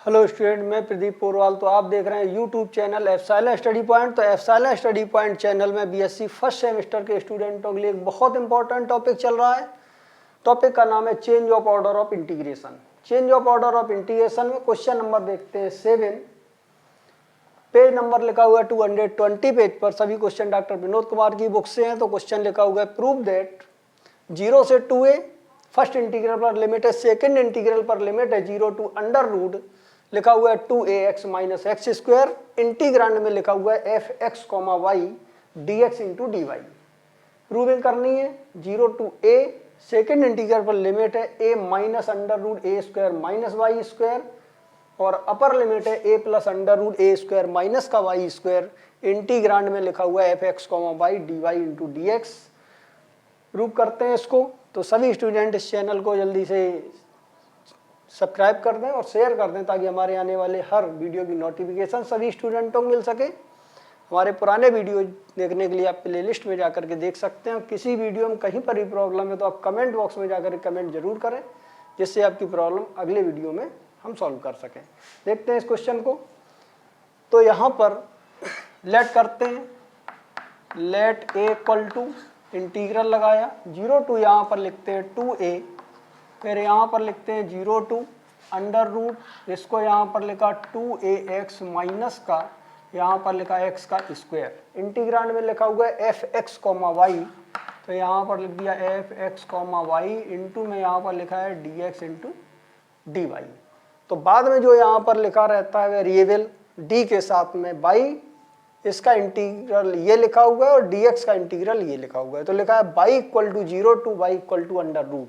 Hello student, मैं प्रदीप पोरवाल। तो आप देख रहे हैं यूट्यूब चैनल एफसाइला स्टडी पॉइंट। तो एफसाइला स्टडी पॉइंट चैनल में बीएससी फर्स्ट सेमेस्टर के स्टूडेंटों के लिए एक बहुत इंपॉर्टेंट टॉपिक चल रहा है। टॉपिक का नाम है change of order of integration. Change of order of integration में क्वेश्चन नंबर देखते हैं 7। पेज नंबर लिखा हुआ है 220 पेज पर। सभी क्वेश्चन डॉक्टर विनोद कुमार की बुक से हैं। तो क्वेश्चन लिखा हुआ है प्रूव दैट 0 से 2a फर्स्ट इंटीग्रल पर लिमिट है, सेकेंड इंटीग्रल पर लिमिट है 0 टू अंडर रूट लिखा हुआ है 2ax minus x square. Integrand में लिखा हुआ है fx, y dx into d y. Proving करनी है 0 टू a सेकेंड इंटीग्रल पर लिमिट है a minus under root a square minus y square और अपर लिमिट है a plus under root a square minus का वाई स्क्वायर। इंटीग्रांड में लिखा हुआ है fx, y dy into d x. Prove करते हैं इसको। तो सभी स्टूडेंट इस चैनल को जल्दी से सब्सक्राइब कर दें और शेयर कर दें ताकि हमारे आने वाले हर वीडियो की नोटिफिकेशन सभी स्टूडेंटों को मिल सके। हमारे पुराने वीडियो देखने के लिए आप प्ले लिस्ट में जाकर के देख सकते हैं। किसी वीडियो में कहीं पर भी प्रॉब्लम है तो आप कमेंट बॉक्स में जाकर कमेंट जरूर करें, जिससे आपकी प्रॉब्लम अगले वीडियो में हम सॉल्व कर सकें। देखते हैं इस क्वेश्चन को। तो यहाँ पर लेट करते हैं, let a equal to integral लगाया 0 टू, यहाँ पर लिखते हैं 2a, फिर यहाँ पर लिखते हैं 0 टू अंडर रूट, इसको यहाँ पर लिखा 2ax माइनस का, यहाँ पर लिखा x का स्क्वायर। इंटीग्रांड में लिखा हुआ है fx, y, तो यहाँ पर लिख दिया fx, y इंटू में यहाँ पर लिखा है dx इंटू डी वाई। तो बाद में जो यहाँ पर लिखा रहता है वेरिएबल d के साथ में y, इसका इंटीग्रल ये लिखा हुआ है और dx का इंटीग्रल ये लिखा हुआ है। तो लिखा है y equal to 0 to y equal to under root.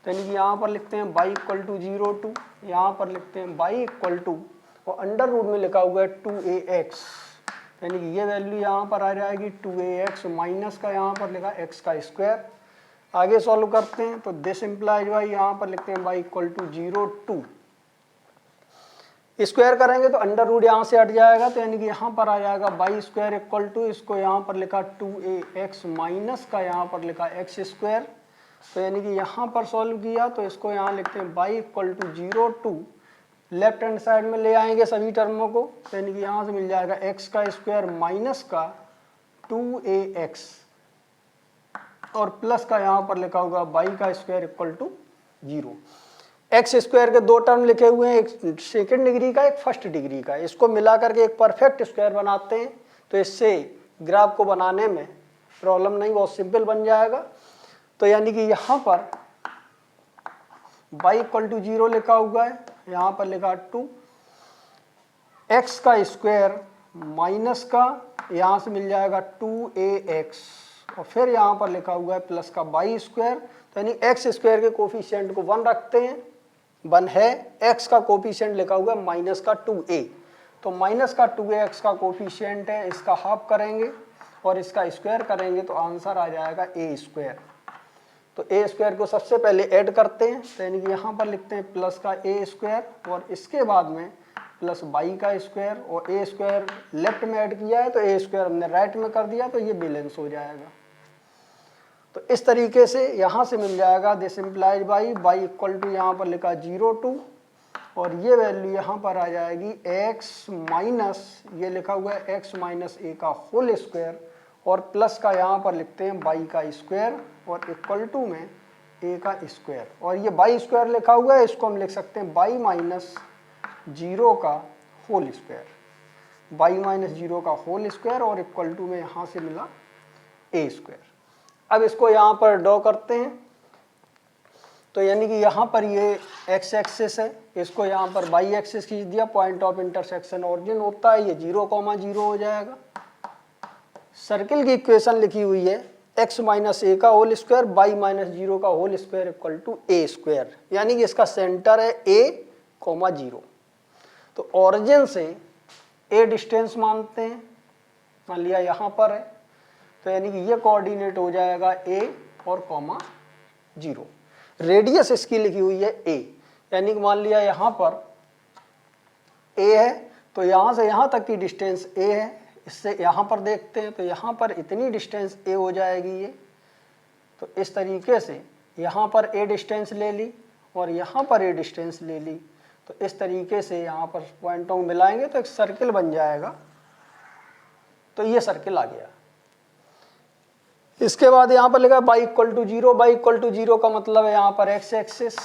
तो यानी कि यहाँ पर लिखते हैं y इक्वल टू 0 टू, यहाँ पर लिखते हैं y इक्वल टू, और अंडर रूट में लिखा हुआ है 2ax, यानी कि ये वैल्यू यहाँ पर आ जाएगी 2ax माइनस का यहाँ पर लिखा x का स्क्वायर। आगे सॉल्व करते हैं। तो दिस इम्प्लाइज y, यहाँ पर लिखते हैं y equal to 0 to, square करेंगे तो अंडर रूट यहाँ से हट जाएगा, तो यानी कि यहाँ पर आ जाएगा y स्क्वायर इक्वल टू, इसको यहाँ पर लिखा 2ax माइनस का यहाँ पर लिखा x स्क्वायर। तो यानी कि यहाँ पर सॉल्व किया तो इसको यहाँ लिखते हैं y equal to 0 to, left hand side में ले आएंगे सभी टर्मों को, तो यानी कि यहाँ से मिल जाएगा x का स्क्वायर माइनस का 2ax और प्लस का यहाँ पर लिखा होगा y का square equal to 0। X square के दो टर्म लिखे हुए हैं, एक सेकेंड डिग्री का, एक फर्स्ट डिग्री का। इसको मिला करके एक परफेक्ट स्क्वायर बनाते हैं, तो इससे ग्राफ को बनाने में प्रॉब्लम नहीं, बहुत सिंपल बन जाएगा। तो यानी कि यहाँ पर y इक्वल टू 0 लिखा हुआ है, यहाँ पर लिखा 2 x का स्क्वायर माइनस का, यहाँ से मिल जाएगा 2ax और फिर यहाँ पर लिखा हुआ है प्लस का y स्क्वायर। तो यानी x स्क्वायर के कोफिशिएंट को 1 रखते हैं, 1 है, x का कोफिशिएंट लिखा हुआ है माइनस का 2a, तो माइनस का 2ax का कोफिशिएंट है, इसका हाफ करेंगे और इसका स्क्वायर करेंगे तो आंसर आ जाएगा a स्क्वायर। तो a स्क्वायर को सबसे पहले ऐड करते हैं, तो यानी कि यहाँ पर लिखते हैं प्लस का a स्क्वायर और इसके बाद में प्लस y का स्क्वायर, और a स्क्वायर लेफ्ट में ऐड किया है तो a स्क्वायर हमने राइट में कर दिया, तो ये बैलेंस हो जाएगा। तो इस तरीके से यहाँ से मिल जाएगा this implies y equal to, यहाँ पर लिखा 0 टू, और ये वैल्यू यहाँ पर आ जाएगी x माइनस, ये लिखा हुआ है x माइनस a का होल स्क्वायर और प्लस का यहाँ पर लिखते हैं y का स्क्वायर और इक्वल टू में a का स्क्वायर, और ये y स्क्वायर लिखा हुआ है, इसको हम लिख सकते हैं y माइनस 0 का होल स्क्वायर, y माइनस 0 का होल स्क्वायर और इक्वल टू में यहाँ से मिला a स्क्वायर। अब इसको यहाँ पर ड्रॉ करते हैं। तो यानी कि यहाँ पर ये x एक्सिस है, इसको यहाँ पर y एक्सिस खींच दिया, पॉइंट ऑफ इंटरसेक्शन ओरिजिन होता है, ये 0, 0 हो जाएगा। सर्किल की इक्वेशन लिखी हुई है x माइनस a का होल स्क्वायर, y माइनस 0 का whole square equal to a square, यानी कि इसका सेंटर है a, 0। तो ओरिजिन से a डिस्टेंस मानते हैं, मान लिया यहाँ पर है, तो यानी कि ये कोऑर्डिनेट हो जाएगा a और 0। रेडियस इसकी लिखी हुई है a, यानी कि मान लिया यहाँ पर a है, तो यहाँ से यहाँ तक की डिस्टेंस a है। इससे यहाँ पर देखते हैं तो यहाँ पर इतनी डिस्टेंस a हो जाएगी ये। तो इस तरीके से यहाँ पर a डिस्टेंस ले ली और यहाँ पर a डिस्टेंस ले ली, तो इस तरीके से यहाँ पर पॉइंटों को मिलाएंगे तो एक सर्किल बन जाएगा। तो ये सर्किल आ गया। इसके बाद यहाँ पर लिखा y equal to 0। y equal to 0 का मतलब है यहाँ पर x एक्सिस,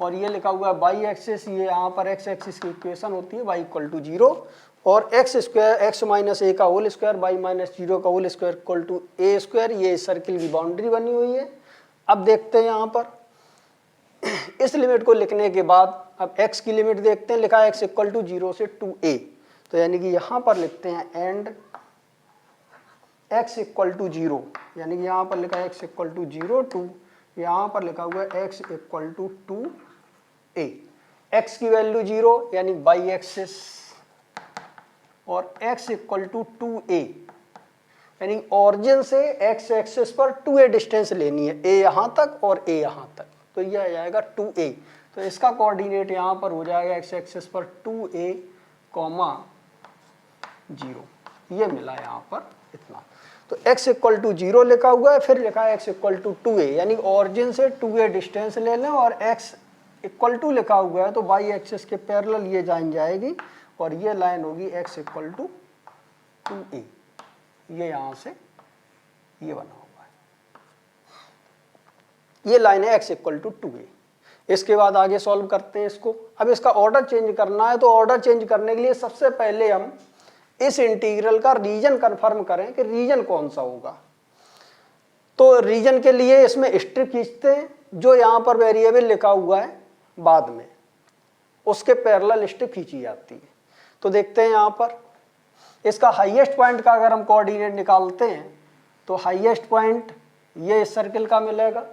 और ये लिखा हुआ है y एक्सिस। ये यहाँ पर x एक्सिस की इक्वेशन होती है y इक्वल टू 0, और x square x minus a का होल स्क्वायर y माइनस 0 का whole square equal to a square. ये सर्किल की बाउंड्री बनी हुई है। अब देखते हैं यहाँ पर इस लिमिट को लिखने के बाद अब x की लिमिट देखते हैं। लिखा है x इक्वल टू 0 से 2a, तो यानी कि यहाँ पर लिखते हैं एंड x इक्वल टू 0, यानी कि यहाँ पर लिखा है x इक्वल टू 0 टू, यहाँ पर लिखा हुआ है x equal to 2a। x की वैल्यू 0 यानी y एक्सिस, और x इक्वल टू 2a यानी ऑरिजिन से x एक्सिस पर 2a डिस्टेंस लेनी है, a यहाँ तक और a यहाँ तक, तो यह आ जाएगा 2a। तो इसका कोऑर्डिनेट यहाँ पर हो जाएगा x एक्सिस पर 2a, 0, ये मिला यहाँ पर इतना। तो x इक्वल टू 0 लिखा हुआ है, फिर लिखा है x इक्वल टू 2a, यानी ऑरिजिन से 2a डिस्टेंस ले लें, और x इक्वल टू लिखा हुआ है तो y एक्सिस के पैरेलल ये लाइन जाएगी, और ये लाइन होगी x इक्वल टू 2a। ये यहाँ से ये बना हुआ है, ये लाइन है x इक्वल टू 2a। इसके बाद आगे सॉल्व करते हैं इसको। अब इसका ऑर्डर चेंज करना है, तो ऑर्डर चेंज करने के लिए सबसे पहले हम इस इंटीग्रल का रीजन कंफर्म करें कि रीजन कौन सा होगा। तो रीजन के लिए इसमें स्ट्रिप खींचते हैं, जो यहाँ पर वेरिएबल लिखा हुआ है बाद में उसके पैरेलल स्ट्रिप खींची जाती है। तो देखते हैं यहाँ पर इसका हाईएस्ट पॉइंट का अगर हम कोऑर्डिनेट निकालते हैं तो हाईएस्ट पॉइंट ये इस सर्किल का मिलेगा,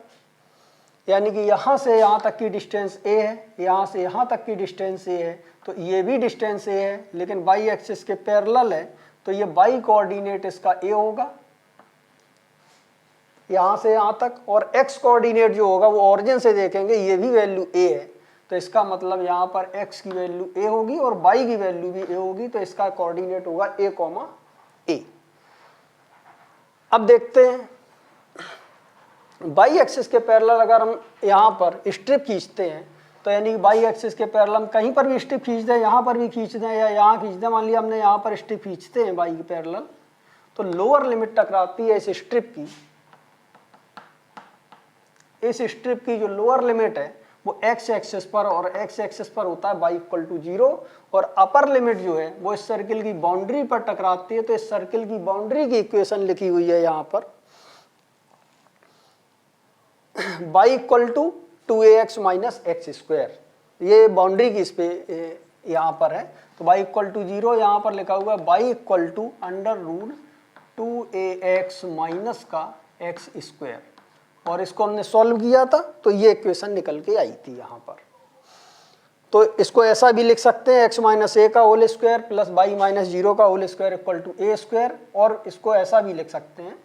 यानी कि यहाँ से यहाँ तक की डिस्टेंस a है, यहाँ से यहाँ तक की डिस्टेंस a है, तो ये भी डिस्टेंस a है, लेकिन y एक्सिस के पैरेलल है, तो ये y कोऑर्डिनेट इसका a होगा यहाँ से यहाँ तक, और x कोऑर्डिनेट जो होगा वो ऑरिजिन से देखेंगे, ये भी वैल्यू a है, तो इसका मतलब यहाँ पर x की वैल्यू a होगी और y की वैल्यू भी a होगी, तो इसका कोऑर्डिनेट होगा a, a। अब देखते हैं y एक्सिस के पैरेलल अगर हम यहाँ पर स्ट्रिप खींचते हैं, तो यानी y एक्सिस के पैरेलल हम कहीं पर भी स्ट्रिप खींच दें, यहाँ पर भी खींच दें या यहाँ खींच दें, मान लिया हमने यहाँ पर स्ट्रिप खींचते हैं y के पैरेलल, तो लोअर लिमिट टकराती है इस स्ट्रिप की। इस स्ट्रिप की जो लोअर लिमिट है वो x एक्सिस पर, और x एक्सिस पर होता है y इक्वल टू 0, और अपर लिमिट जो है वो इस सर्किल की बाउंड्री पर टकराती है। तो इस सर्किल की बाउंड्री की इक्वेशन लिखी हुई है यहाँ पर y equal to 2ax minus x square, ये बाउंड्री की इस पे यहाँ पर है। तो y इक्वल टू 0 यहाँ पर लिखा हुआ है y equal to under root 2ax minus का एक्स स्क्वायर, और इसको हमने सॉल्व किया था तो ये इक्वेशन निकल के आई थी यहाँ पर। तो इसको ऐसा भी लिख सकते हैं x माइनस ए का whole square plus y minus 0 का whole square equal to a square, और इसको ऐसा भी लिख सकते हैं।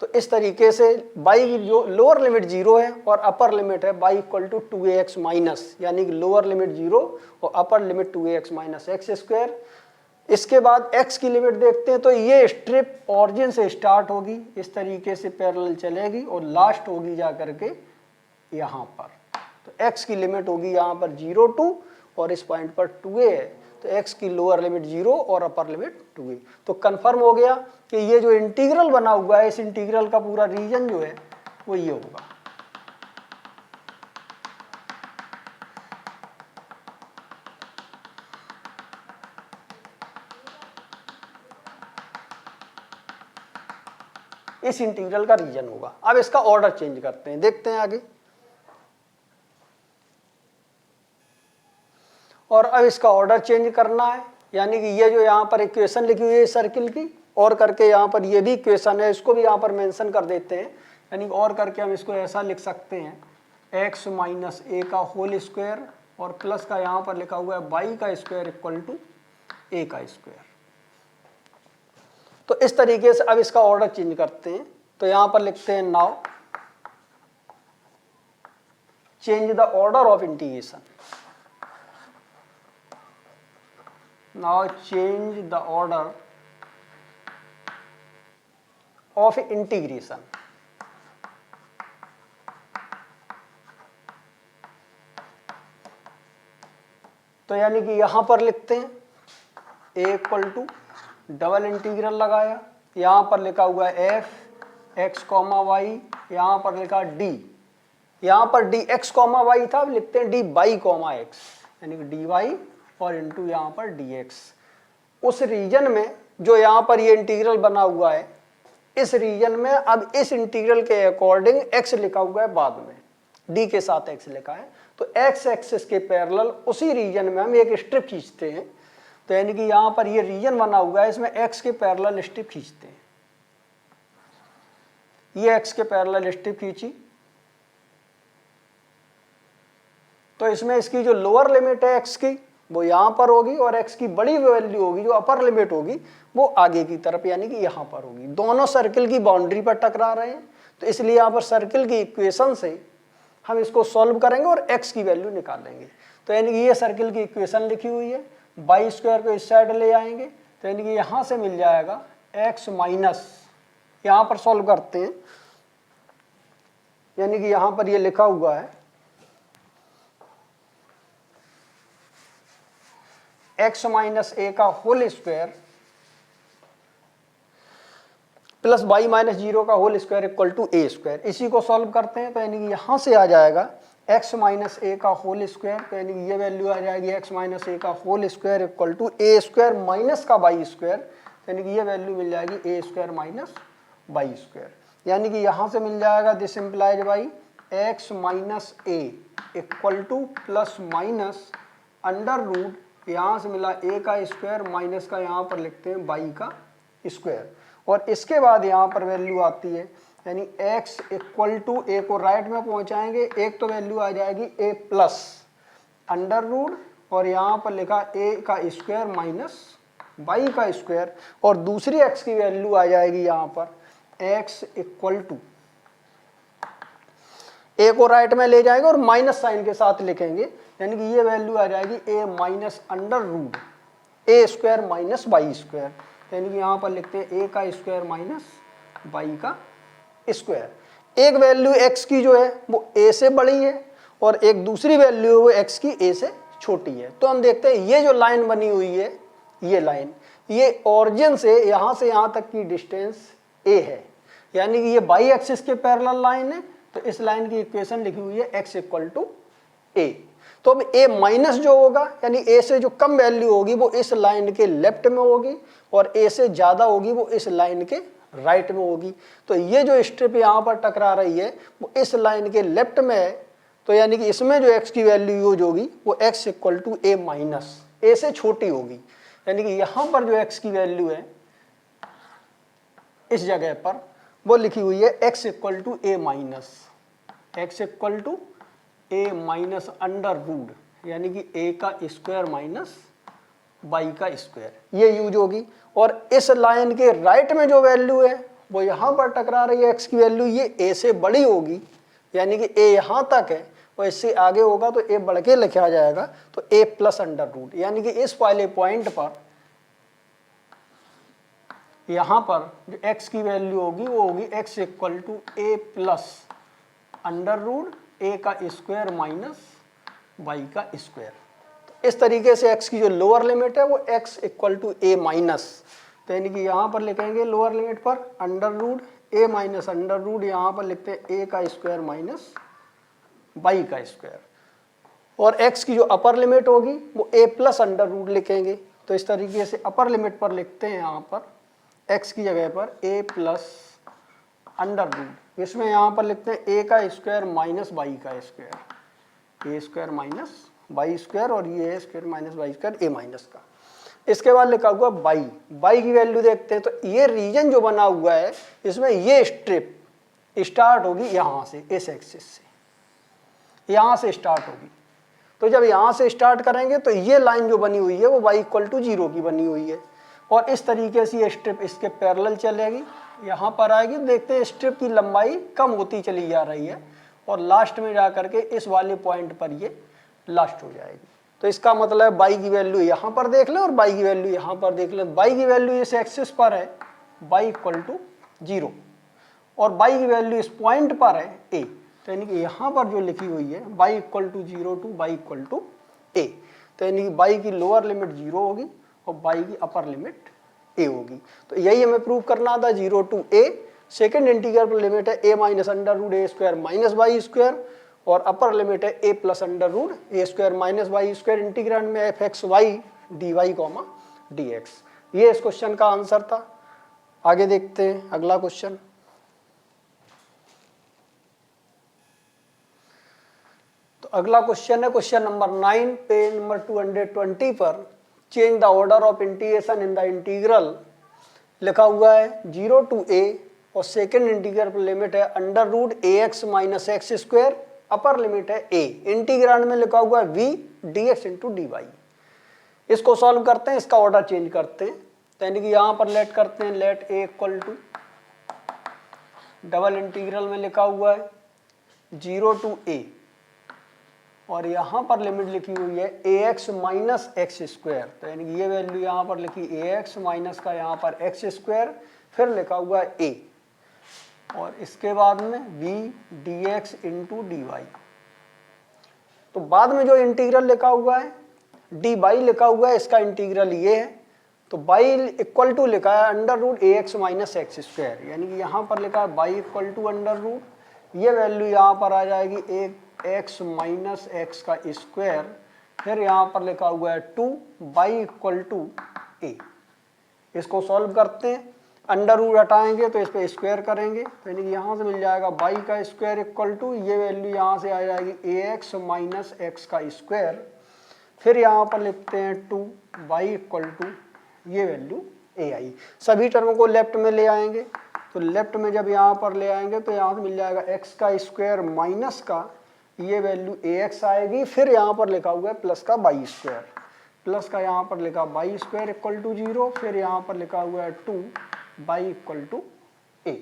तो इस तरीके से y की जो लोअर लिमिट 0 है और अपर लिमिट है y equal to 2ax minus, यानी कि लोअर लिमिट 0 और upper limit 2ax minus x square. इसके बाद x की लिमिट देखते हैं, तो ये स्ट्रिप ऑरिजिन से स्टार्ट होगी, इस तरीके से पैरेलल चलेगी और लास्ट होगी जा करके यहाँ पर। तो x की लिमिट होगी यहाँ पर 0 टू, और इस पॉइंट पर 2a है, तो x की लोअर लिमिट 0 और अपर लिमिट 2a। तो कंफर्म हो गया कि ये जो इंटीग्रल बना हुआ है, इस इंटीग्रल का पूरा रीजन जो है वो ये होगा। इस इंटीग्रल का रीजन होगा। अब इसका ऑर्डर चेंज करते हैं, देखते हैं आगे। और अब इसका ऑर्डर चेंज करना है, यानी कि ये जो यहाँ पर इक्वेशन लिखी हुई है सर्किल की, और करके यहाँ पर ये भी इक्वेशन है, इसको भी यहाँ पर मेंशन कर देते हैं। यानी और करके हम इसको ऐसा लिख सकते हैं x माइनस ए का होल स्क्वायर, और प्लस का यहाँ पर लिखा हुआ है y का स्क्वायर इक्वल टू a का स्क्वायर। तो इस तरीके से अब इसका ऑर्डर चेंज करते हैं। तो यहाँ पर लिखते हैं now change the order of integration. Now change the order of integration. तो यानी कि यहाँ पर लिखते हैं a equal to double integral लगाया, यहाँ पर लिखा हुआ है f x कॉमा वाई, यहाँ पर लिखा d, यहाँ पर डी एक्स कॉमा वाई था, अब लिखते हैं डी वाई कॉमा एक्स, यानी कि डी वाई और इंटू यहाँ पर डी एक्स। उस रीजन में जो यहाँ पर ये इंटीग्रल बना हुआ है, इस रीजन में अब इस इंटीग्रल के अकॉर्डिंग x लिखा हुआ है, बाद में d के साथ x लिखा है, तो x एक्सिस के पैरेलल उसी रीजन में हम एक स्ट्रिप खींचते हैं। तो यानी कि यहाँ पर ये रीजन बना हुआ है, इसमें x के पैरेलल स्ट्रिप खींचते हैं। ये x के पैरेलल स्ट्रिप खींची तो इसमें इसकी जो लोअर लिमिट है x की वो यहाँ पर होगी, और x की बड़ी वैल्यू होगी जो अपर लिमिट होगी वो आगे की तरफ यानी कि यहाँ पर होगी। दोनों सर्किल की बाउंड्री पर टकरा रहे हैं, तो इसलिए यहाँ पर सर्किल की इक्वेशन से हम इसको सॉल्व करेंगे और x की वैल्यू निकालेंगे। तो यानी कि ये सर्किल की इक्वेशन लिखी हुई है, बाई स्क्वायर को इस साइड ले आएंगे, तो यानी कि यहाँ से मिल जाएगा x माइनस, यहाँ पर सॉल्व करते हैं, यानी कि यहाँ पर ये लिखा हुआ है x माइनस ए का whole square plus y minus 0 का whole square equal to a square. इसी को सॉल्व करते हैं, तो यानी कि यहाँ से आ जाएगा x माइनस ए का होल स्क्वायर, तो यानी कि ये वैल्यू आ जाएगी x माइनस ए का whole square equal to a square minus का वाई स्क्वायर, यानी कि ये वैल्यू मिल जाएगी a square minus y square. यानी कि यहाँ से मिल जाएगा this implies by x minus a equal to plus minus under root, यहाँ से मिला a का स्क्वायर माइनस का यहाँ पर लिखते हैं y का स्क्वायर, और इसके बाद यहाँ पर वैल्यू आती है यानी x इक्वल टू a को राइट में पहुँचाएंगे, एक तो वैल्यू आ जाएगी a प्लस अंडर रूट और यहाँ पर लिखा a का स्क्वायर माइनस y का स्क्वायर, और दूसरी x की वैल्यू आ जाएगी यहाँ पर x इक्वल टू a को राइट में ले जाएंगे और माइनस साइन के साथ लिखेंगे, यानी कि ये वैल्यू आ जाएगी a minus under root a square minus y square, यानी कि यहाँ पर लिखते हैं a का स्क्वायर माइनस वाई का स्क्वायर। एक वैल्यू x की जो है वो a से बड़ी है और एक दूसरी वैल्यू है वो x की a से छोटी है। तो हम देखते हैं ये जो लाइन बनी हुई है, ये लाइन, ये ओरिजिन से यहाँ तक की डिस्टेंस a है, यानी कि ये बाई एक्सिस के पैरेलल लाइन है। तो इस लाइन की इक्वेशन लिखी हुई है x इक्वल टू a। तो अब a माइनस जो होगा यानी a से जो कम वैल्यू होगी वो इस लाइन के लेफ्ट में होगी और a से ज़्यादा होगी वो इस लाइन के राइट में होगी। तो ये जो स्ट्रिप यहाँ पर टकरा रही है वो इस लाइन के लेफ्ट में है, तो यानी कि इसमें जो x की वैल्यू यूज होगी वो x equal to a minus, a से छोटी होगी, यानी कि यहाँ पर जो x की वैल्यू है इस जगह पर वो लिखी हुई है x equal to a minus, x equal to a minus under root, यानी कि a का स्क्वायर माइनस y का स्क्वायर, ये यूज होगी। और इस लाइन के राइट में जो वैल्यू है वो यहाँ पर टकरा रही है, x की वैल्यू ये a से बड़ी होगी, यानी कि a यहाँ तक है और इससे आगे होगा तो a बढ़ के लिखा जाएगा, तो a प्लस अंडर रूट, यानी कि इस वाले पॉइंट पर यहाँ पर जो x की वैल्यू होगी वो होगी x equal to a plus under root a का स्क्वायर माइनस y का स्क्वायर। तो इस तरीके से x की जो लोअर लिमिट है वो x equal to a minus, तो यानी कि यहाँ पर लिखेंगे लोअर लिमिट पर under root a minus under root, यहाँ पर लिखते हैं a का स्क्वायर माइनस y का स्क्वायर, और x की जो अपर लिमिट होगी वो a प्लस अंडर रूट लिखेंगे। तो इस तरीके से अपर लिमिट पर लिखते हैं यहाँ पर x की जगह पर a प्लस अंडर रूट, इसमें यहाँ पर लिखते हैं a का स्क्वायर माइनस वाई का square, a square minus y square, और ये a square minus y square a minus का। इसके बाद लिखा हुआ y की वैल्यू देखते हैं, तो ये रीजन जो बना हुआ है इसमें ये स्ट्रिप स्टार्ट होगी यहाँ से, इस एक्सिस से यहाँ से स्टार्ट होगी। तो जब यहाँ से स्टार्ट करेंगे तो ये लाइन जो बनी हुई है वो y इक्वल टू 0 की बनी हुई है, और इस तरीके से ये स्ट्रिप इसके पैरेलल चलेगी, यहाँ पर आएगी। देखते हैं स्ट्रिप की लंबाई कम होती चली जा रही है और लास्ट में जा करके इस वाले पॉइंट पर ये लास्ट हो जाएगी। तो इसका मतलब y की वैल्यू यहाँ पर देख लें और y की वैल्यू यहाँ पर देख लें। y की वैल्यू इस एक्सिस पर है y इक्वल टू 0 और y की वैल्यू इस पॉइंट पर है a, तो यानी कि यहाँ पर जो लिखी हुई है y equal to 0 to y equal to a। तो यानी कि y की लोअर लिमिट 0 होगी और y की अपर लिमिट a होगी। तो यही हमें प्रूव करना था 0 to a। सेकेंड इंटीग्रल पर लिमिट है a minus under root a square minus y square और अपर लिमिट है a plus under root a square minus y square integrand में f x y d y comma d x. ये इस question का answer था। आगे देखते हैं अगला क्वेश्चन। तो अगला क्वेश्चन है क्वेश्चन नंबर 9 पेज नंबर 220 पर। Change the order of integration in the integral लिखा हुआ है 0 to a और सेकेंड इंटीग्रल पर लिमिट है under root a x minus x square, upper limit है a। इंटीग्रांड में लिखा हुआ है v dx into d y. इसको सॉल्व करते हैं, इसका ऑर्डर चेंज करते हैं। यानी कि यहाँ पर लेट करते हैं, let a equal to double integral में लिखा हुआ है 0 to a और यहाँ पर लिमिट लिखी हुई है ए एक्स माइनस एक्स स्क्वायर। तो यानी कि ये वैल्यू यहाँ पर लिखी ए एक्स माइनस का यहाँ पर एक्स स्क्वायर, फिर लिखा हुआ है a और इसके बाद में v dx into d y. तो बाद में जो इंटीग्रल लिखा हुआ है डी वाई लिखा हुआ है, इसका इंटीग्रल ये है। तो बाई इक्वल टू लिखा है under root a x minus x square, यानी कि यहाँ पर लिखा है y equal to under root, ये वैल्यू यहाँ पर आ जाएगी एक एक्स माइनस एक्स का स्क्वायर, फिर यहाँ पर लिखा हुआ है 2 बाई इक्वल टू ए। इसको सॉल्व करते हैं, अंडर रूट हटाएंगे तो इस पर स्क्वायर करेंगे, तो यानी कि यहाँ से मिल जाएगा बाई का स्क्वायर इक्वल टू, ये वैल्यू यहाँ से आ जाएगी ए एक्स माइनस एक्स का स्क्वायर, फिर यहाँ पर लिखते हैं 2 बाई इक्वल टू, ये वैल्यू ए आई। सभी टर्म को लेफ्ट में ले आएंगे, तो लेफ्ट में जब यहाँ पर ले आएंगे तो यहाँ से मिल जाएगा एक्स का स्क्वायर माइनस का ये वैल्यू ए एक्स आएगी, फिर यहाँ पर लिखा हुआ है प्लस का बाई स्क्वायर, प्लस का यहाँ पर लिखा बाई स्क्वायर इक्वल टू 0, फिर यहाँ पर लिखा हुआ है 2 y equal to a.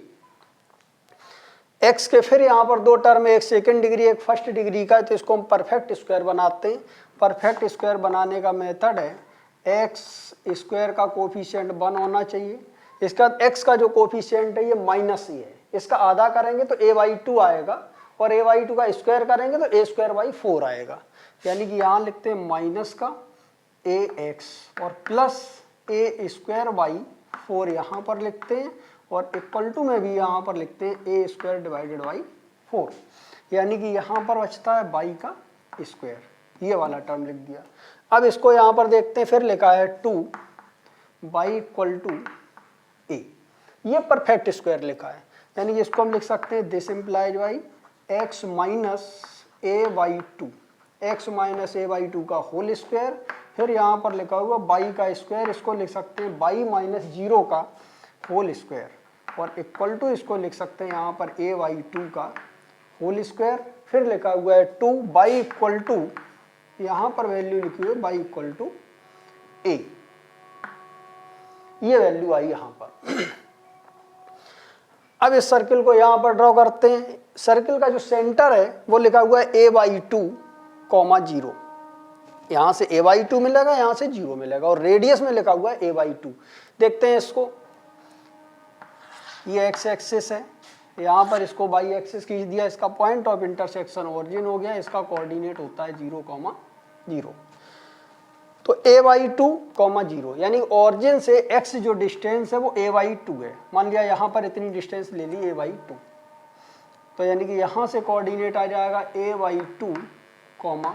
X के फिर यहाँ पर दो टर्म है, एक सेकेंड डिग्री एक फर्स्ट डिग्री का है, तो इसको हम परफेक्ट स्क्वायर बनाते हैं। परफेक्ट स्क्वायर बनाने का मेथड है एक्स स्क्वायर का कोफिशिएंट 1 होना चाहिए, इसका एक्स का जो कोफिशिएंट है ये माइनस ही है, इसका आधा करेंगे तो a बाई 2 आएगा और a बाई 2 का स्क्वायर करेंगे तो a स्क्वायर बाई 4 आएगा। यानी कि यहाँ लिखते हैं माइनस का ए एक्स और प्लस ए स्क्वायर बाई 4 यहाँ पर लिखते हैं और इक्वल टू में भी यहाँ पर लिखते हैं ए स्क्वायर डिवाइडेड बाई 4, यानी कि यहाँ पर बचता है बाई का स्क्वायर, ये वाला टर्म लिख दिया। अब इसको यहाँ पर देखते हैं, फिर लिखा है 2 बाई इक्वल टू ए, ये परफेक्ट स्क्वायर लिखा है, यानी कि इसको हम लिख सकते हैं this implies by x minus A by 2, x minus A by 2 का होल स्क्वायर, फिर यहाँ पर लिखा हुआ बाई का स्क्वायर, इसको लिख सकते हैं बाई माइनस 0 का होल स्क्वायर और इक्वल टू इसको लिख सकते हैं यहाँ पर ए बाई 2 का होल स्क्वायर, फिर लिखा हुआ है 2 बाई इक्वल टू, यहाँ पर वैल्यू लिखी हुई बाई इक्वल टू ए, ये वैल्यू आई यहाँ पर। अब इस सर्किल को यहाँ पर ड्रॉ करते हैं। सर्किल का जो सेंटर है वो लिखा हुआ है a बाई 2 कॉमा 0, यहाँ से a बाई 2 मिलेगा, यहाँ से 0 मिलेगा और रेडियस में लिखा हुआ है a बाई 2। देखते हैं इसको, ये एक्स एक्सिस है, यहाँ पर इसको बाई एक्सिस खींच दिया, इसका पॉइंट ऑफ इंटरसेक्शन ओरिजिन हो गया, इसका कोऑर्डिनेट होता है 0, 0। तो a बाई 2 कॉमा 0, यानी ओरिजिन से x जो डिस्टेंस है वो a बाई 2 है। मान लिया यहाँ पर इतनी डिस्टेंस ले ली a बाई 2, तो यानी कि यहाँ से कोऑर्डिनेट आ जाएगा a बाई 2 कॉमा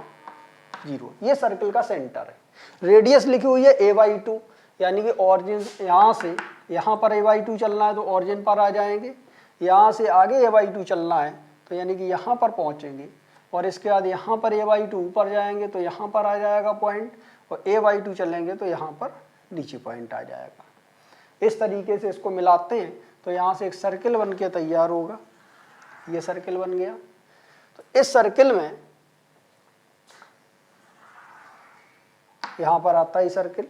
0, ये सर्किल का सेंटर है। रेडियस लिखी हुई है a बाई 2, यानी कि ओरिजिन यहाँ से यहाँ पर a बाई 2 चलना है तो ओरिजिन पर आ जाएंगे, यहाँ से आगे a बाई 2 चलना है तो यानी कि यहाँ पर पहुँचेंगे और इसके बाद यहाँ पर a बाई 2 ऊपर जाएंगे तो यहाँ पर आ जाएगा पॉइंट, और a बाई 2 चलेंगे तो यहाँ पर नीचे पॉइंट आ जाएगा। इस तरीके से इसको मिलाते हैं तो यहाँ से एक सर्किल बन के तैयार होगा, ये सर्किल बन गया। तो इस सर्किल में यहाँ पर आता है सर्किल,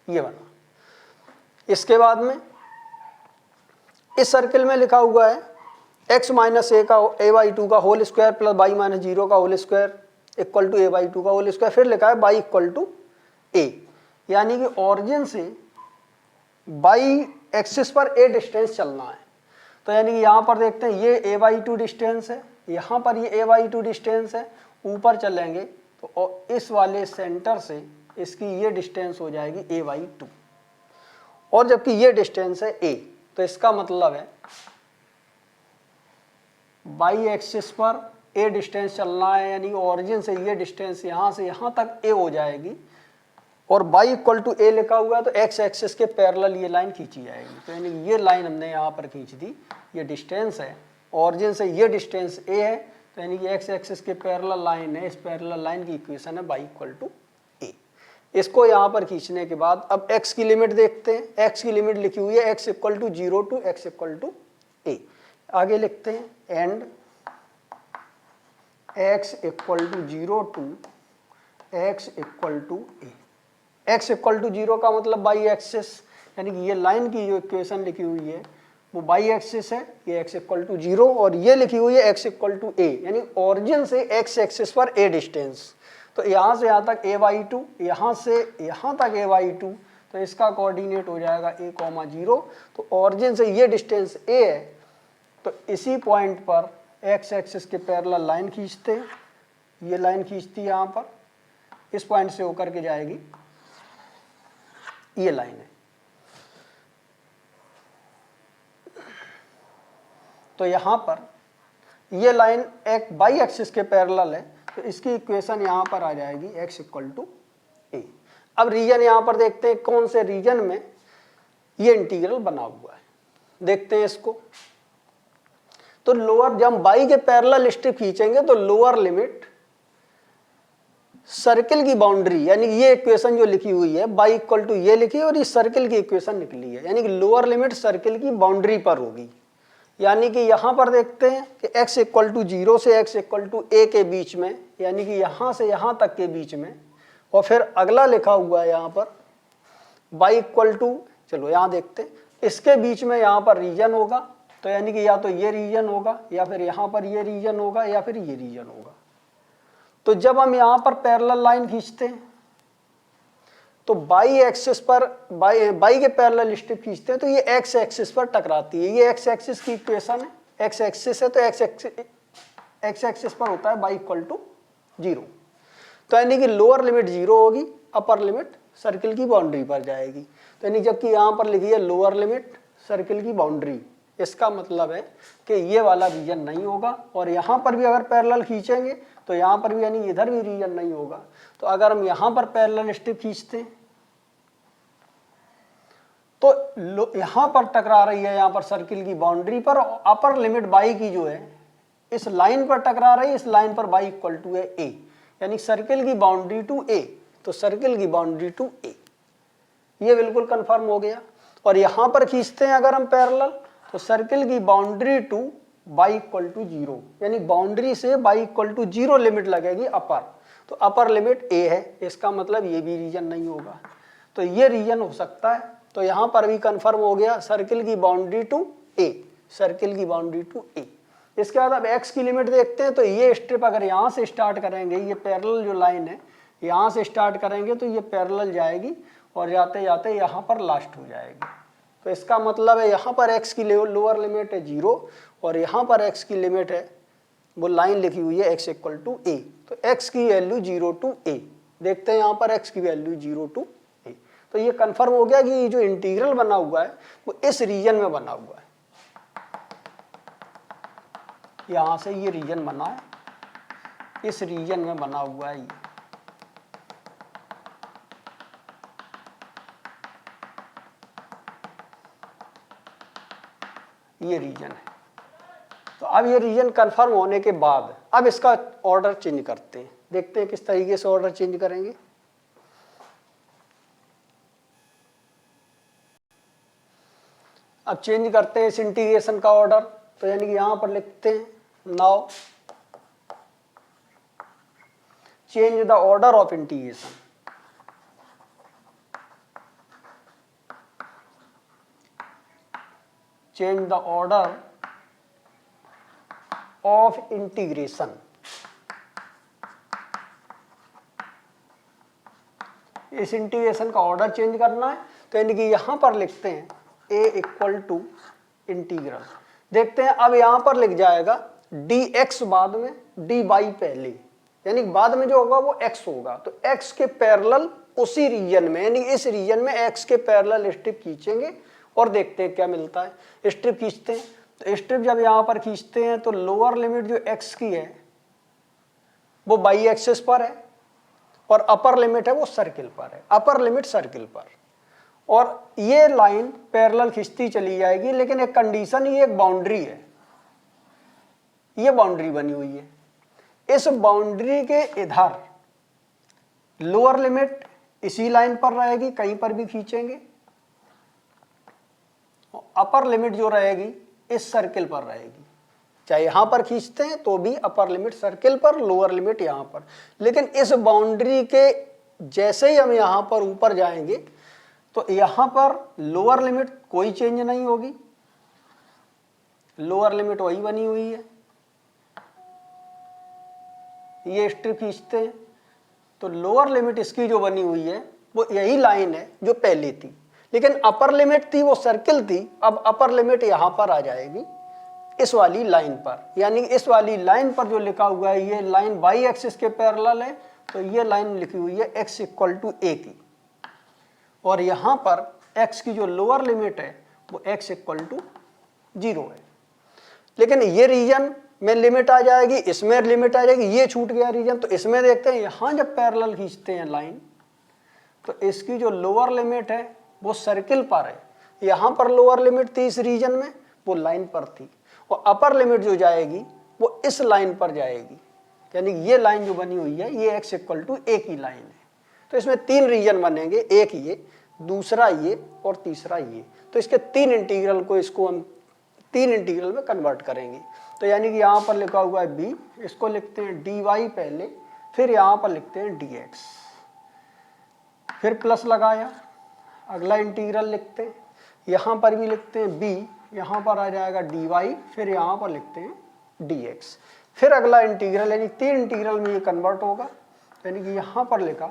ये बना। इसके बाद में इस सर्किल में लिखा हुआ है x माइनस ए का a बाई 2 का whole square plus y minus 0 का whole square equal to a by 2 का होल स्क्वायर, फिर लिखा है बाई इक्वल टू a, यानी कि ओरिजिन से बाई एक्सिस पर a डिस्टेंस चलना है। तो यानी कि यहाँ पर देखते हैं ये a/2 डिस्टेंस है, यहाँ पर ये a/2 डिस्टेंस है, ऊपर चलेंगे तो इस वाले सेंटर से इसकी ये डिस्टेंस हो जाएगी a/2, और जबकि ये डिस्टेंस है a, तो इसका मतलब है बाई एक्सिस पर a डिस्टेंस चलना है, यानी ओरिजिन से ये डिस्टेंस यहाँ से यहाँ तक a हो जाएगी, और y इक्वल टू a लिखा हुआ है तो x एक्सिस के पैरेलल ये लाइन खींची जाएगी। तो यानी ये लाइन हमने यहाँ पर खींच दी, ये डिस्टेंस है, ओरिजिन से ये डिस्टेंस a है, तो यानी कि x एक्सिस के पैरेलल लाइन है, इस पैरेलल लाइन की इक्वेशन है y इक्वल टू a। इसको यहाँ पर खींचने के बाद अब x की लिमिट देखते हैं, x की लिमिट लिखी हुई है x equal to 0 to x equal to a। आगे लिखते हैं and x equal to 0 to x equal to a। x equal to 0 का मतलब बाई एक्सिस, यानी कि ये लाइन की जो इक्वेशन लिखी हुई है वो बाई एक्सिस है, ये x इक्वल टू 0, और ये लिखी हुई है x इक्वल टू a, यानी ओरिजिन से x एक्सिस पर a डिस्टेंस। तो यहाँ से यहाँ तक a/2, यहाँ से यहाँ तक a/2, तो इसका कोऑर्डिनेट हो जाएगा a, 0। तो ओरिजिन से ये डिस्टेंस a है, तो इसी पॉइंट पर x एक्सिस के पैरेलल लाइन खींचते हैं, ये लाइन खींचती है यहाँ पर, इस पॉइंट से होकर के जाएगी, ये लाइन है। तो यहाँ पर ये लाइन एक बाई एक्सिस के पैरेलल है, तो इसकी इक्वेशन यहाँ पर आ जाएगी x इक्वल टू a। अब रीजन यहाँ पर देखते हैं कौन से रीजन में ये इंटीग्रल बना हुआ है, देखते हैं इसको। तो लोअर, जब बाई के पैरेलल स्ट्रिप खींचेंगे तो लोअर लिमिट सर्किल की बाउंड्री, यानी ये इक्वेशन जो लिखी हुई है बाई इक्वल टू ये लिखी है और ये सर्किल की इक्वेशन निकली है, यानी कि लोअर लिमिट सर्किल की बाउंड्री पर होगी। यानी कि यहाँ पर देखते हैं कि x इक्वल टू 0 से x इक्वल टू a के बीच में, यानी कि यहाँ से यहाँ तक के बीच में, और फिर अगला लिखा हुआ है यहाँ पर y इक्वल टू, चलो यहाँ देखते हैं, इसके बीच में यहाँ पर रीजन होगा, तो यानी कि या तो ये रीजन होगा या फिर यहाँ पर ये रीजन होगा या फिर ये रीजन होगा। तो जब हम यहाँ पर पैरेलल लाइन खींचते हैं तो बाई एक्सिस पर बाई के पैरेलल स्ट्रिप खींचते हैं तो ये एक्स एक्सिस पर टकराती है, ये एक्स एक्सिस की इक्वेशन है, एक्स एक्सिस है तो एक्स एक्सिस पर होता है बाई इक्वल टू 0। तो यानी कि लोअर लिमिट 0 होगी, अपर लिमिट सर्किल की बाउंड्री पर जाएगी। तो यानी जबकि यहाँ पर लिखी है लोअर लिमिट सर्किल की बाउंड्री, इसका मतलब है कि ये वाला रीजन नहीं होगा, और यहाँ पर भी अगर पैरेलल खींचेंगे तो यहाँ पर भी, यानी इधर भी रीजन नहीं होगा। तो अगर हम यहाँ पर पैरेलल स्ट्रिप खींचते हैं तो यहाँ पर टकरा रही है, यहाँ पर सर्किल की बाउंड्री पर, अपर लिमिट बाई की जो है इस लाइन पर टकरा रही है, इस लाइन पर बाई इक्वल टू है a, यानी सर्किल की बाउंड्री टू a, तो सर्किल की बाउंड्री टू a, ये बिल्कुल कंफर्म हो गया। और यहाँ पर खींचते हैं अगर हम पैरेलल तो सर्किल की boundary two y equal to 0, यानी बाउंड्री से बाई इक्वल टू 0 लिमिट लगेगी अपर, तो अपर लिमिट a है, इसका मतलब ये भी रीजन नहीं होगा, तो ये रीजन हो सकता है। तो यहाँ पर भी कंफर्म हो गया सर्किल की बाउंड्री टू a, सर्किल की बाउंड्री टू a। इसके बाद अब x की लिमिट देखते हैं, तो ये स्ट्रिप अगर यहाँ से स्टार्ट करेंगे, ये पैरेलल जो लाइन है यहाँ से स्टार्ट करेंगे तो ये पैरेलल जाएगी और जाते जाते यहाँ पर लास्ट हो जाएगी। तो इसका मतलब है यहाँ पर x की लोअर लिमिट है 0 और यहाँ पर x की लिमिट है, वो लाइन लिखी हुई है x इक्वल टू a, तो x की वैल्यू 0 टू a। देखते हैं यहाँ पर x की वैल्यू 0 टू a। तो ये कंफर्म हो गया कि ये जो इंटीग्रल बना हुआ है वो इस रीजन में बना हुआ है, यहाँ से ये रीजन बना है, इस रीजन में बना हुआ है ये रीजन है। तो अब ये रीजन कंफर्म होने के बाद अब इसका ऑर्डर चेंज करते हैं, देखते हैं किस तरीके से ऑर्डर चेंज करेंगे। अब चेंज करते हैं इस इंटीग्रेशन का ऑर्डर, तो यानी कि यहां पर लिखते हैं now change the order of integration. Change the order of integration. इस इंटीग्रेशन का ऑर्डर चेंज करना है, तो यानी कि यहां पर लिखते हैं a इक्वल टू इंटीग्रल, देखते हैं। अब यहां पर लिख जाएगा dx बाद में dy पहले, यानी बाद में जो होगा वो x होगा। तो x के पैरेलल उसी रीजन में, यानी इस रीजन में x के पैरेलल स्ट्रिप खींचेंगे और देखते हैं क्या मिलता है। स्ट्रिप खींचते हैं, तो स्ट्रिप जब यहां पर खींचते हैं तो लोअर लिमिट जो x की है वो बाई एक्सिस पर है और अपर लिमिट है वो सर्किल पर है, अपर लिमिट सर्किल पर। और ये लाइन पैरेलल खींचती चली जाएगी, लेकिन एक कंडीशन, ये एक बाउंड्री है, ये बाउंड्री बनी हुई है। इस बाउंड्री के इधर लोअर लिमिट इसी लाइन पर रहेगी, कहीं पर भी खींचेंगे, अपर लिमिट जो रहेगी इस सर्किल पर रहेगी। चाहे यहां पर खींचते हैं तो भी अपर लिमिट सर्किल पर, लोअर लिमिट यहां पर। लेकिन इस बाउंड्री के जैसे ही हम यहां पर ऊपर जाएंगे तो यहां पर लोअर लिमिट कोई चेंज नहीं होगी, लोअर लिमिट वही बनी हुई है। ये स्ट्रिप खींचते हैं तो लोअर लिमिट इसकी जो बनी हुई है वो यही लाइन है जो पहले थी, लेकिन अपर लिमिट थी वो सर्किल थी। अब अपर लिमिट यहां पर आ जाएगी इस वाली लाइन पर, यानी इस वाली लाइन पर जो लिखा हुआ है ये लाइन बाई एक्सिस के पैरेलल है, तो ये लाइन लिखी हुई है x = a की, और यहां पर x की जो लोअर लिमिट है वो x = 0 है। लेकिन ये रीजन में लिमिट आ जाएगी, इसमें लिमिट आ जाएगी, ये छूट गया रीजन। तो इसमें देखते हैं यहां जब पैरेलल खींचते हैं लाइन तो इसकी जो लोअर लिमिट है वो सर्किल पर है, यहां पर लोअर लिमिट थी इस रीजन में, वो लाइन पर थी, और अपर लिमिट जो जाएगी वो इस लाइन पर जाएगी, यानी ये लाइन जो बनी हुई है ये x = a की लाइन है। तो इसमें 3 रीजन बनेंगे, एक ये, दूसरा ये और तीसरा ये। तो इसके 3 इंटीग्रल को, इसको हम 3 इंटीग्रल में कन्वर्ट करेंगे। तो यानी कि यहाँ पर लिखा हुआ है b, इसको लिखते हैं dy पहले, फिर यहाँ पर लिखते हैं dx, फिर प्लस लगाया, अगला इंटीग्रल लिखते हैं, यहाँ पर भी लिखते हैं b, यहाँ पर आ जाएगा dy, फिर यहाँ पर लिखते हैं dx, फिर अगला इंटीग्रल, यानी 3 इंटीग्रल में ये कन्वर्ट होगा। यानी कि यहाँ पर लिखा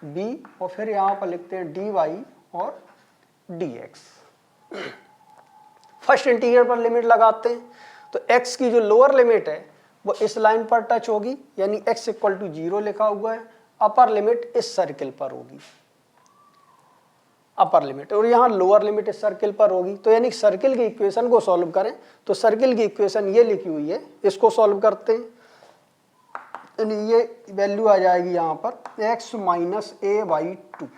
b और फिर यहाँ पर लिखते हैं dy और dx। फर्स्ट इंटीग्रल पर लिमिट लगाते हैं तो x की जो लोअर लिमिट है वो इस लाइन पर टच होगी, यानी x = 0 लिखा हुआ है, अपर लिमिट इस सर्किल पर होगी, अपर लिमिट, और यहाँ लोअर लिमिट इस सर्किल पर होगी। तो यानी सर्किल की इक्वेशन को सॉल्व करें तो सर्किल की इक्वेशन ये लिखी हुई है, इसको सॉल्व करते हैं, यानी ये वैल्यू आ जाएगी यहाँ पर x - a/2,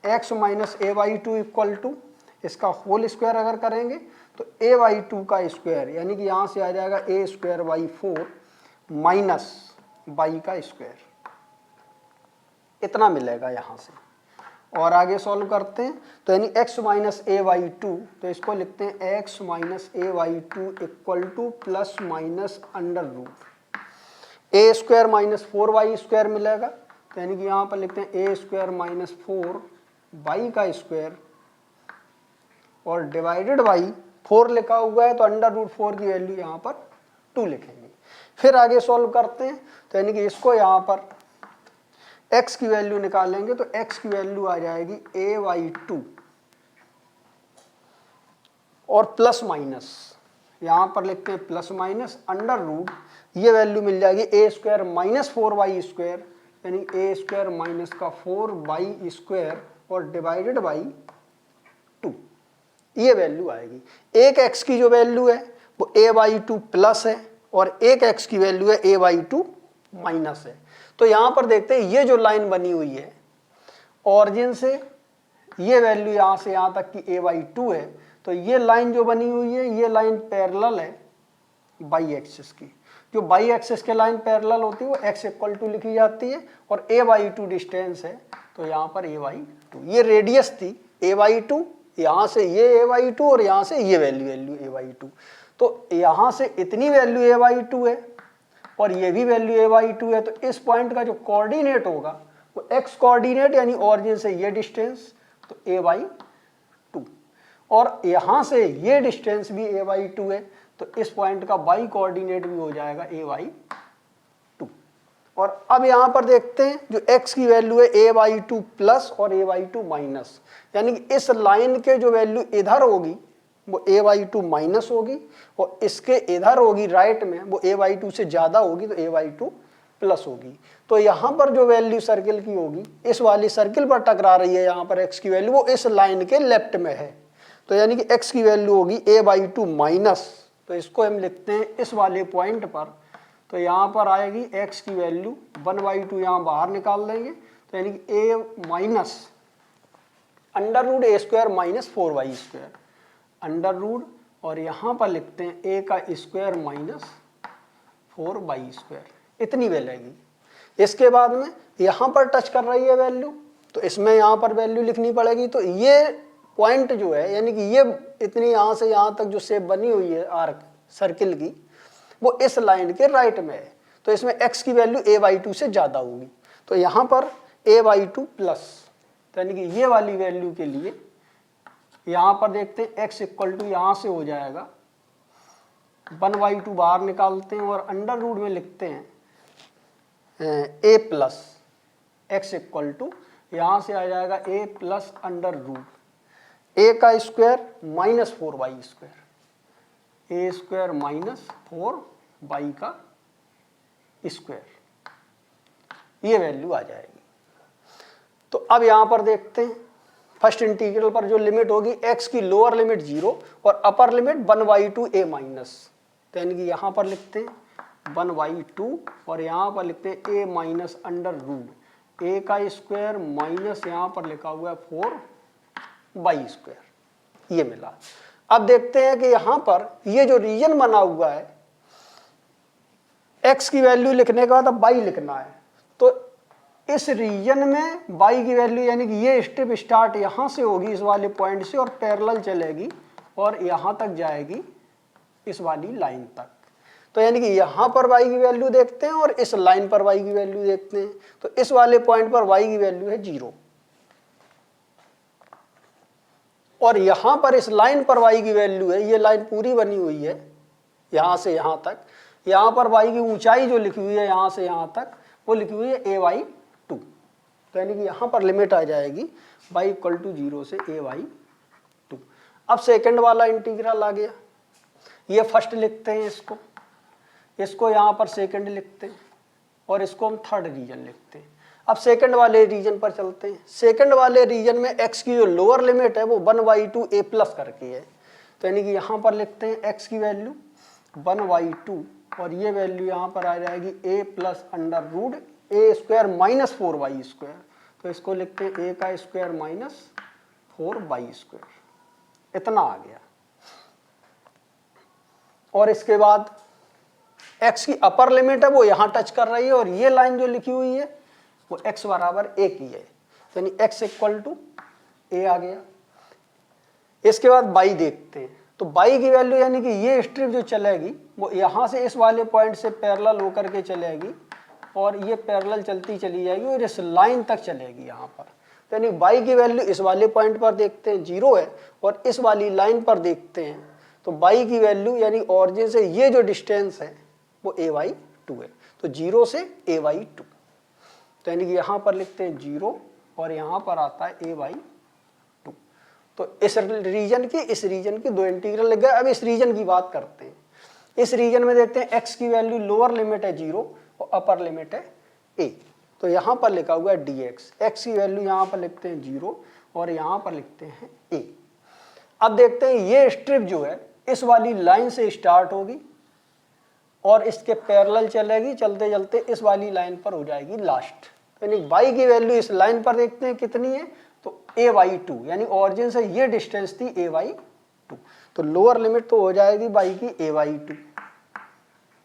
x - a/2 = इसका होल स्क्वायर अगर करेंगे तो a/2 का स्क्वायर, यानी कि यहाँ से आ जाएगा a² / 4 माइनस y का स्क्वायर, इतना मिलेगा यहाँ से। और आगे सॉल्व करते हैं तो यानी x - a/2, तो इसको लिखते हैं x - a/2 = ± √a² - 4y² मिलेगा। तो यानी कि यहाँ पर लिखते हैं a² - 4y का स्क्वायर और डिवाइडेड बाई 4 लिखा हुआ है, तो √4 की वैल्यू यहाँ पर 2 लिखेंगे। फिर आगे सॉल्व करते हैं तो यानी कि इसको यहाँ पर x की वैल्यू निकालेंगे तो x की वैल्यू आ जाएगी a/2 और प्लस माइनस, यहाँ पर लिखते हैं प्लस माइनस √, ये वैल्यू मिल जाएगी a² - 4y², यानी a² - 4y² और डिवाइडेड बाई 2, ये वैल्यू आएगी। एक x की जो वैल्यू है वो a/2 प्लस है और एक x की वैल्यू है a/2 माइनस है। तो यहाँ पर देखते हैं ये जो लाइन बनी हुई है ऑरिजिन से ये वैल्यू यहाँ से यहाँ तक की a/2 है, तो ये लाइन जो बनी हुई है ये लाइन पैरेलल है बाई एक्सिस की। जो बाई एक्सिस के लाइन पैरेलल होती है वो x = लिखी जाती है और a/2 डिस्टेंस है, तो यहाँ पर a/2, ये रेडियस थी a/2, यहाँ से ये a/2 और यहाँ से ये वैल्यू a/2, तो यहाँ से इतनी वैल्यू a/2 है और ये भी वैल्यू a/2 है। तो इस पॉइंट का जो कोऑर्डिनेट होगा वो x कोऑर्डिनेट, यानी ऑरिजिन से ये डिस्टेंस तो a/2, और यहाँ से ये डिस्टेंस भी a/2 है, तो इस पॉइंट का y कोऑर्डिनेट भी हो जाएगा a/2। और अब यहाँ पर देखते हैं जो x की वैल्यू है a/2 प्लस और a/2 माइनस, यानी कि इस लाइन के जो वैल्यू इधर होगी वो a/2 माइनस होगी, और इसके इधर होगी राइट में वो a/2 से ज़्यादा होगी तो a/2 प्लस होगी। तो यहाँ पर जो वैल्यू सर्किल की होगी, इस वाली सर्किल पर टकरा रही है यहाँ पर x की वैल्यू, वो इस लाइन के लेफ्ट में है। तो यानी कि x की वैल्यू होगी a/2 माइनस, तो इसको हम लिखते हैं इस वाले पॉइंट पर, तो यहाँ पर आएगी x की वैल्यू 1/2, यहाँ बाहर निकाल देंगे, तो यानी कि a minus √a² minus 4y², under root, और यहाँ पर लिखते हैं a का स्क्वायर माइनस 4y², इतनी वैल्यू। इसके बाद में यहाँ पर टच कर रही है वैल्यू, तो इसमें यहाँ पर वैल्यू लिखनी पड़ेगी। तो ये पॉइंट जो है, यानी कि ये इतनी यहाँ से यहाँ तक जो शेप बनी हुई है आर्क सर्किल की, वो इस लाइन के राइट में है। तो इसमें x की वैल्यू a/2 से ज़्यादा होगी, तो यहाँ पर a/2 प्लस, तो यानी कि ये वाली वैल्यू के लिए यहाँ पर देखते हैं x इक्वल टू यहाँ से हो जाएगा 1/2, बाहर निकालते हैं और अंडर रूट में लिखते हैं a plus x equal to यहाँ से आ जाएगा a plus under root a का square minus 4y², a² minus 4y का स्क्वायर, ये वैल्यू आ जाएगी। तो अब यहाँ पर देखते हैं फर्स्ट इंटीग्रल पर जो लिमिट होगी, x की लोअर लिमिट 0 और अपर लिमिट 1/2 a माइनस, तो यानी कि यहाँ पर लिखते हैं 1/2 और यहाँ पर लिखते हैं a minus under root a का स्क्वायर माइनस यहाँ पर लिखा हुआ है 4y², ये मिला। अब देखते हैं कि यहाँ पर ये जो रीजन बना हुआ है, x की वैल्यू लिखने के बाद अब y लिखना है। तो इस रीजन में y की वैल्यू, यानी कि ये स्टेप स्टार्ट यहाँ से होगी इस वाले पॉइंट से और पैरेलल चलेगी और यहाँ तक जाएगी इस वाली लाइन तक। तो यानी कि यहाँ पर y की वैल्यू देखते हैं और इस लाइन पर y की वैल्यू देखते हैं। तो इस वाले पॉइंट पर y की वैल्यू है 0 और यहाँ पर इस लाइन पर y की वैल्यू है, ये लाइन पूरी बनी हुई है यहाँ से यहाँ तक। यहाँ पर y की ऊंचाई जो लिखी हुई है यहाँ से यहाँ तक, वो लिखी हुई है a/2। तो यानी कि यहाँ पर लिमिट आ जाएगी y इक्वल टू 0 से a/2। अब सेकंड वाला इंटीग्रल आ गया, ये फर्स्ट लिखते हैं, इसको यहाँ पर सेकंड लिखते हैं और इसको हम थर्ड रीजन लिखते हैं। अब सेकंड वाले रीजन पर चलते हैं। सेकंड वाले रीजन में x की जो लोअर लिमिट है वो 1/2 a प्लस करके है, तो यानी कि यहाँ पर लिखते हैं x की वैल्यू 1/2 और ये वैल्यू यहाँ पर आ जाएगी a plus under root a² minus 4y², तो इसको लिखते हैं a का स्क्वायर माइनस 4y², इतना आ गया। और इसके बाद x की अपर लिमिट है वो यहाँ टच कर रही है और ये लाइन जो लिखी हुई है वो x बराबर a की है, तो यानी x इक्वल टू a आ गया। इसके बाद y देखते हैं, तो y की वैल्यू यानी कि ये स्ट्रिप जो चलेगी वो यहाँ से इस वाले पॉइंट से पैरेलल होकर के चलेगी और ये पैरेलल चलती चली जाएगी और इस लाइन तक चलेगी यहाँ पर। तो यानी y की वैल्यू इस वाले पॉइंट पर देखते हैं 0 है और इस वाली लाइन पर देखते हैं तो y की वैल्यू यानी ऑरिजिन से ये जो डिस्टेंस है वो a/2 है, तो 0 से a/2, तो यानी कि यहाँ पर लिखते हैं 0 और यहाँ पर आता है a/2। तो इस रीजन की इस रीजन की दो इंटीग्रल लग गए। अब इस रीजन की बात करते हैं। इस रीजन में देखते हैं x की वैल्यू लोअर लिमिट है 0 और अपर लिमिट है a, तो यहाँ पर लिखा हुआ है dx, x की वैल्यू यहाँ पर लिखते हैं 0 और यहाँ पर लिखते हैं a। अब देखते हैं ये स्ट्रिप जो है इस वाली लाइन से स्टार्ट होगी और इसके पैरेलल चलेगी, चलते चलते इस वाली लाइन पर हो जाएगी लास्ट। यानी y की वैल्यू इस लाइन पर देखते हैं कितनी है, तो a/2, यानी ऑरिजिन से ये डिस्टेंस थी a/2, तो लोअर लिमिट तो हो जाएगी y की a/2,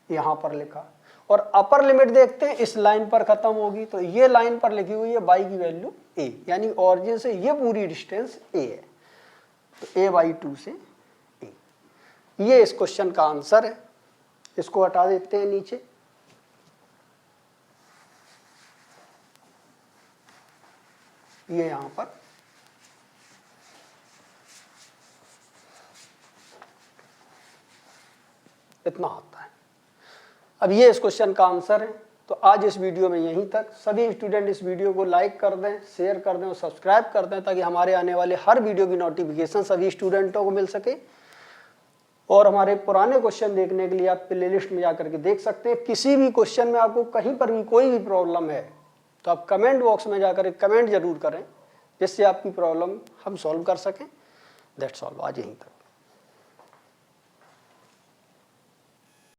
यहाँ पर लिखा। और अपर लिमिट देखते हैं इस लाइन पर खत्म होगी, तो ये लाइन पर लिखी हुई है y की वैल्यू a, यानी ऑरिजिन से ये पूरी डिस्टेंस a है, तो a/2 से a। ये इस क्वेश्चन का आंसर है। इसको हटा देते हैं नीचे। ये यहां पर इतना आता है। अब ये इस क्वेश्चन का आंसर है। तो आज इस वीडियो में यहीं तक। सभी स्टूडेंट इस वीडियो को लाइक कर दें, शेयर कर दें और सब्सक्राइब कर दें ताकि हमारे आने वाले हर वीडियो की नोटिफिकेशन सभी स्टूडेंटों को मिल सके। और हमारे पुराने क्वेश्चन देखने के लिए आप प्लेलिस्ट में जाकर के देख सकते हैं। किसी भी क्वेश्चन में आपको कहीं पर भी कोई भी प्रॉब्लम है तो आप कमेंट बॉक्स में जाकर कमेंट जरूर करें, जिससे आपकी प्रॉब्लम हम सॉल्व कर सकें। दैट्स ऑल, आज यहीं तक।